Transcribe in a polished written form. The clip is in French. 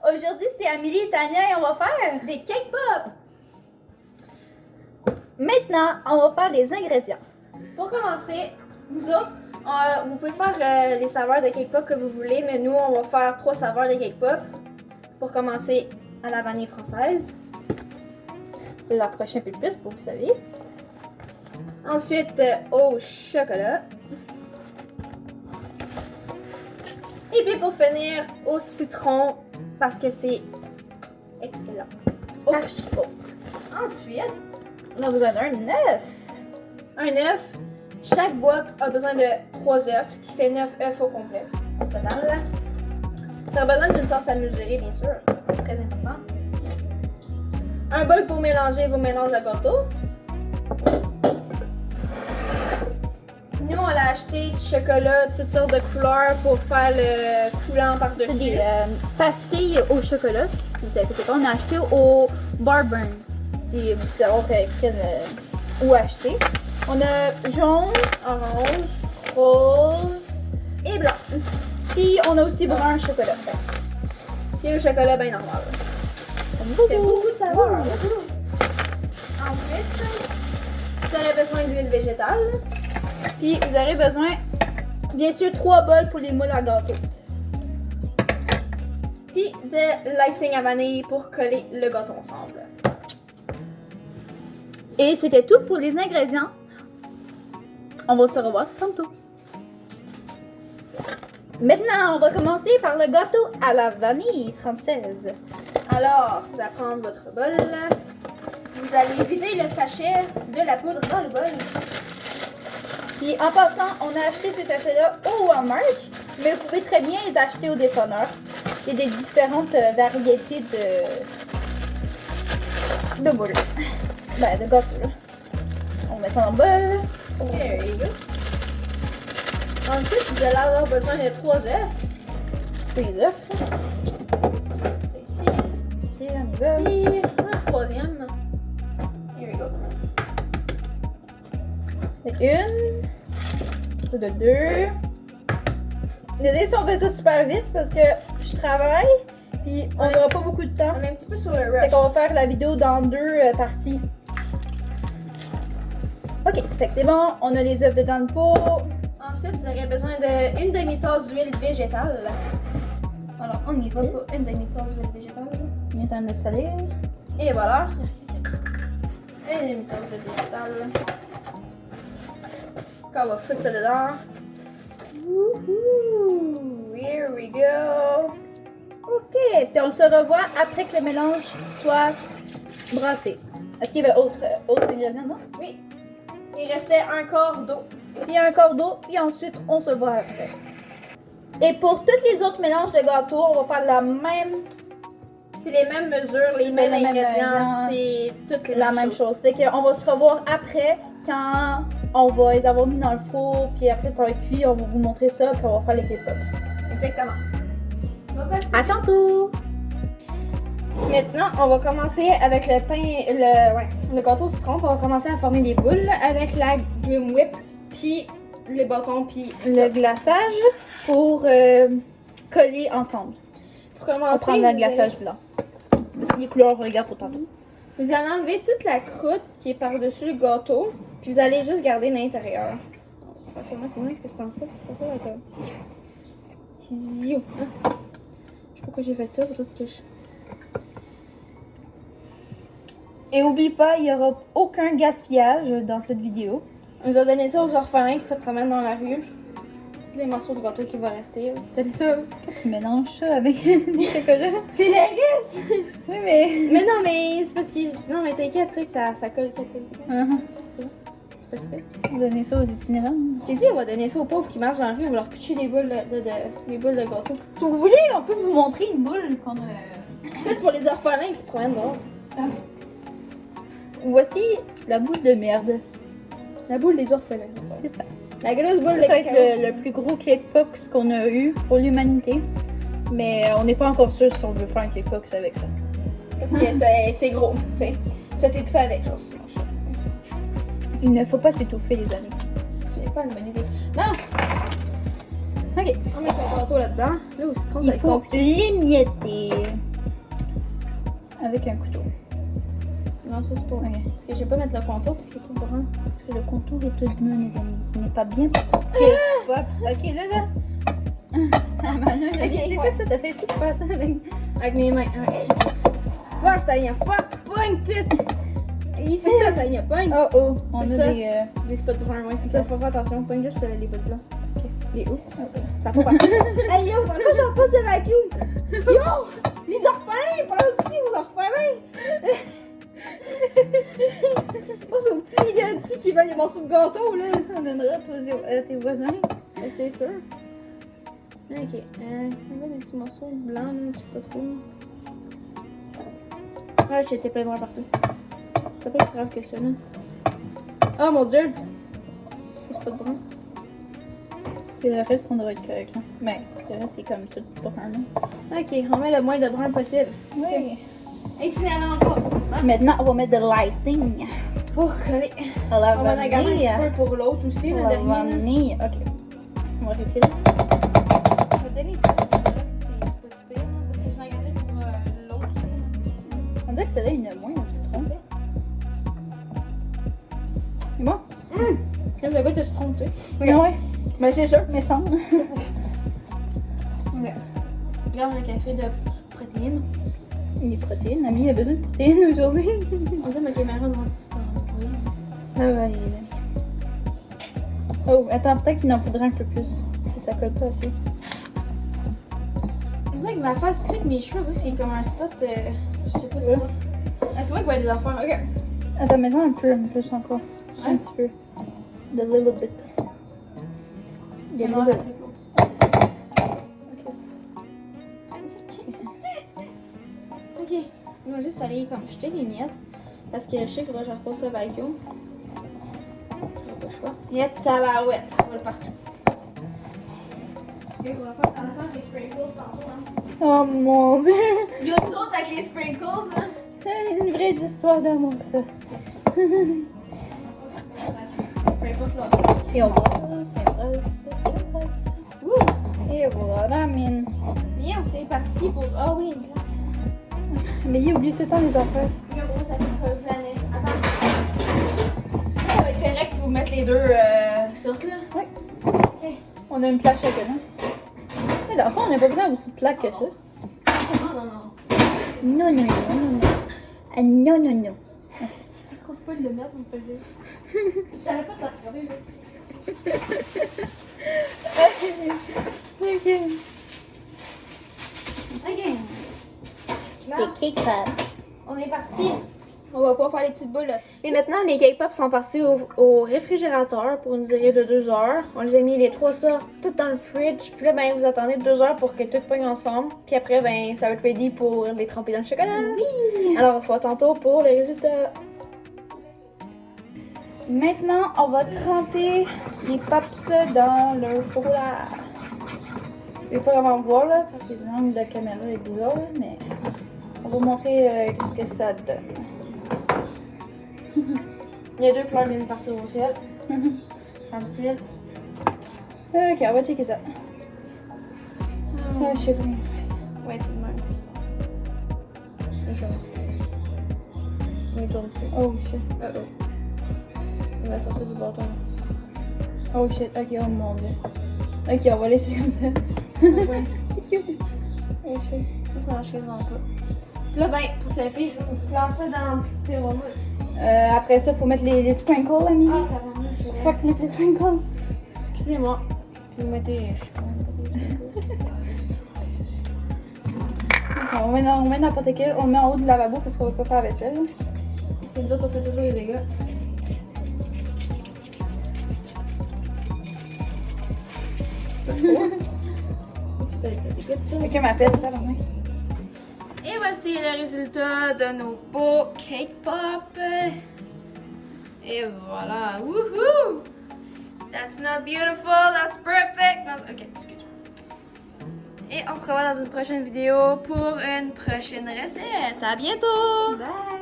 Aujourd'hui, c'est Amélie et Tania et on va faire Des cake pop! Maintenant, on va faire les ingrédients. Pour commencer, nous autres, vous pouvez faire les saveurs de cake pop que vous voulez, mais nous, on va faire 3 saveurs de cake pop. Pour commencer, à la vanille française. La prochaine peu plus, pour vous savez. Ensuite, au chocolat. Et puis pour finir, au citron, parce que c'est excellent. Archi bon. Ensuite, On a besoin d'un œuf. un œuf. Chaque boîte a besoin de 3 œufs, ce qui fait 9 œufs au complet. Au total. Ça a besoin d'une tasse à mesurer, bien sûr. Très important. Un bol pour mélanger vos mélanges à gâteau. Nous, on a acheté du chocolat, toutes sortes de couleurs pour faire le coulant C'est par-dessus. des pastilles au chocolat. Si vous savez pas c'est quoi, on a acheté au Barburn. Si vous savez où acheter. On a jaune, Orange rose, et blanc. puis on a aussi brun chocolat. Et le chocolat bien normal. Ça fait beaucoup de saveurs. Ensuite, vous aurez besoin d'huile végétale. Puis vous aurez besoin, bien sûr, 3 bols pour les moules à gâteau. Puis de l'icing à vanille pour coller le gâteau ensemble. Et c'était tout pour les ingrédients. On va se revoir tantôt. Maintenant, on va commencer par le gâteau à la vanille française. Alors, vous allez prendre votre bol. Vous allez vider le sachet de la poudre dans le bol. Puis en passant, on a acheté ces sachets-là au Walmart, mais vous pouvez très bien les acheter au dépanneur. Il y a des différentes variétés de boules. Ben, de gâteaux, là. On met ça dans le bol. There you go. Ensuite, vous allez avoir besoin de 3 œufs. Les œufs. Celui-ci. Ok, on y va. Puis un troisième. Here we go. Une. C'est de 2. Désolé si on fait ça super vite, c'est parce que je travaille, puis on n'aura pas beaucoup de temps. On est un petit peu sur le Fait rush. qu'on va faire la vidéo dans 2 parties. Ok, fait que c'est bon, on a les œufs dedans le pot. Ensuite, vous aurez besoin d'une demi-tasse d'huile végétale. Alors, on y va pour une demi-tasse d'huile végétale. On est en train de saler. Et voilà. Une demi-tasse d'huile végétale. Quand on va foutre ça dedans. Woohoo! Here we go. Ok, puis on se revoit après que le mélange soit brassé. Est-ce qu'il y avait autre ingrédient dedans? Oui. Il restait un quart d'eau. Puis un quart d'eau, puis ensuite on se voit après. Et pour tous les autres mélanges de gâteau, on va faire la même C'est les mêmes mesures, les C'est mêmes les mêmes ingrédients, ingrédients. c'est toutes les la même chose. Fait qu'on va se revoir après quand on va les avoir mis dans le four, puis après ça va être cuit, on va vous montrer ça, puis on va faire les cake pops. Exactement. À tantôt! Maintenant, on va commencer avec le pain, le gâteau au citron. On va commencer à former des boules avec la Grim Whip, puis les bâtons, puis Le glaçage pour coller ensemble. pour On commencer, va prendre le vous glaçage blanc. Parce que les couleurs, on regarde pour tantôt. Vous allez enlever toute la croûte qui est par-dessus le gâteau, puis vous allez juste garder l'intérieur. C'est moi, est-ce que c'est en ça? C'est ça, d'accord. Zio. Je sais pas pourquoi j'ai fait ça, peut-être que je... Et oublie pas, il n'y aura aucun gaspillage dans cette vidéo. On nous a donné ça aux orphelins qui se promènent dans la rue. Les morceaux de gâteau qui vont rester. Donnez ça. Quand tu mélanges ça avec du chocolat. C'est la reste! Oui, mais. Mais non, mais c'est parce que... Non, mais t'inquiète, tu sais que ça colle, ça colle. C'est pas super. Donner ça aux itinérants. J'ai dit, on va donner ça aux pauvres qui marchent dans la rue, on va leur pitcher des boules les boules de gâteau. Si vous voulez, on peut vous montrer une boule qu'on a. Faites pour les orphelins qui se promènent dehors. Ça. Voici la boule de merde. La boule des orphelins. C'est ça. La grosse boule Ça de va être cacao. le plus gros cake box qu'on a eu pour l'humanité. Mais on n'est pas encore sûr si on veut faire un cake box avec ça. Parce que c'est gros, tu sais. Tu vas t'étouffer avec, genre, sinon, Il ne faut pas s'étouffer, les amis. c'est pas une bonne idée. Non! Ok. On met le gâteau là-dedans. Là, au citron, ça va Il être faut compliqué. l'émietter. Avec un couteau. Non, ça c'est pas vrai. Parce que je vais pas mettre le contour parce qu'il est tout brun. Parce que le contour est tout blanc, les amis. Ce n'est pas bien. Ok, là. Ah, Manu, c'est quoi ça? T'essaies-tu de faire ça Avec mes mains. Ouais. Force, Tania, force, pogne tout! Ici, ça, Tania, pogne! Oh, on C'est a ça. des... Des spots bruns, ouais, c'est ça. Faut faire attention, pogne juste les bouts blancs. Ok. Les hauts. Ça va pas partir. Hey yo, pourquoi j'en passe le vacuum? Yo! Les orphelins! Pense-y aux orphelins! Pense aux petits, là, petits qui veulent les morceaux de gâteau, là. On donnera à tes voisins. C'est sûr. Ok. On va des petits morceaux blancs, là, je sais pas trop. Ouais, j'étais plein de bruns partout. Ça peut être grave que ça, là. Oh mon dieu! C'est pas de brun. Et le reste, on devrait être correct, là. Mais le reste, c'est comme tout brun, là. Ok, on met le moins de brun possible. Oui. Excellent encore. Maintenant, on va mettre de l'icing. Pour coller. À la On va en garder vanille. un petit peu pour l'autre aussi, le La dernier. là. vanille. Ok. On va arrêter là. Je vais te donner ça, parce que là, c'est pas si pire, hein, parce que je l'ai gardé pour l'autre aussi. On dirait que celle-là, il y en a moins au citron. C'est bon? Là, le gars te se trompe, tu sais. Ouais. Mais c'est sûr. Mais sans. Ok. Regarde un café de protéines. Les protéines. Ami, il a besoin de protéines aujourd'hui. On dirait ma caméra devant tout en Ça va aller. Oh, attends, peut-être qu'il en faudrait un peu plus. Parce que ça colle pas assez. On dirait que ma face, tu sais que mes cheveux, c'est comme un spot. Je sais pas si c'est ça. Ah, c'est vrai qu'il va y avoir des affaires. Ok. Attends, mets-en un plus encore. Juste un Ouais. petit peu. The little bit. The Non, little c'est cool. Ok. On va juste aller comme jeter les miettes. Parce que je sais qu'il faudra que je repose le vacuum. J'ai pas le choix. Miettes, tabarouette, ça vole partout. Ok, on va faire attention avec les sprinkles tantôt, hein. Oh mon dieu! Il y a d'autres avec les sprinkles, hein. Une vraie histoire d'amour, ça. Sprinkles là. Et on brosse, et brosse. Wouh! Et voilà, mine. Bien, on s'est parti pour. Ah oui, une place. Mais il oublie tout le temps les affaires. Yo, gros, ça fait jamais. Attends. Ça va être correct pour mettre les deux sortes là. Oui. Ok. On a une plaque chacun. Mais dans le fond, on n'a pas besoin aussi de plaques que ça. Non, non, non. Non, non, non, non, non. Ah, non, non, non. Grosse poule de merde, vous me faites. J'arrête pas de te regarder là. Ok. Ok. Là, Les cake pops. on est parti. On va pas faire les petites boules. Là. Et maintenant, les cake pops sont partis au réfrigérateur pour une durée de 2 heures. On les a mis les 3 sortes toutes dans le fridge. Puis là, ben, vous attendez 2 heures pour que tout pogne ensemble. Puis après, ben, ça va être ready pour les tremper dans le chocolat. Oui. Alors, on se voit tantôt pour les résultats. Maintenant, on va tremper les pops dans le chocolat. Je vais pas vraiment voir là, parce que l'angle de la caméra est bizarre, là, mais on va montrer ce que ça donne. Il y a 2 couleurs qui viennent partir au ciel. Comme ciel. Ok, on va checker ça. Ah, je sais pas. Ouais, c'est le même. C'est jaune. Il tourne plus. Oh shit. Oh. Il va sortir du bâton. Oh shit. Ok, oh mon dieu. Ok, on va laisser comme ça. Ouais. C'est cute. Oh shit. Ça marche quasiment pas. Puis là, ben, pour que ça fait, je vais vous planter dans le petit thermos. Après ça, faut mettre les sprinkles, Amélie. Ah, tabarnak, je suis Fuck, mettre les sprinkles. Excusez-moi. Puis vous mettez. Je sais pas, vous mettez des sprinkles. Ok, on met n'importe quel. On le met en haut du lavabo parce qu'on va pas faire la vaisselle. Parce que nous autres, on fait toujours les dégâts. Quelqu'un m'appelle, ça, la main. Et voici le résultat de nos beaux cake pop. Et voilà. Woohoo! That's not beautiful, that's perfect. Ok, excuse. Et on se revoit dans une prochaine vidéo pour une prochaine recette. À bientôt! Bye!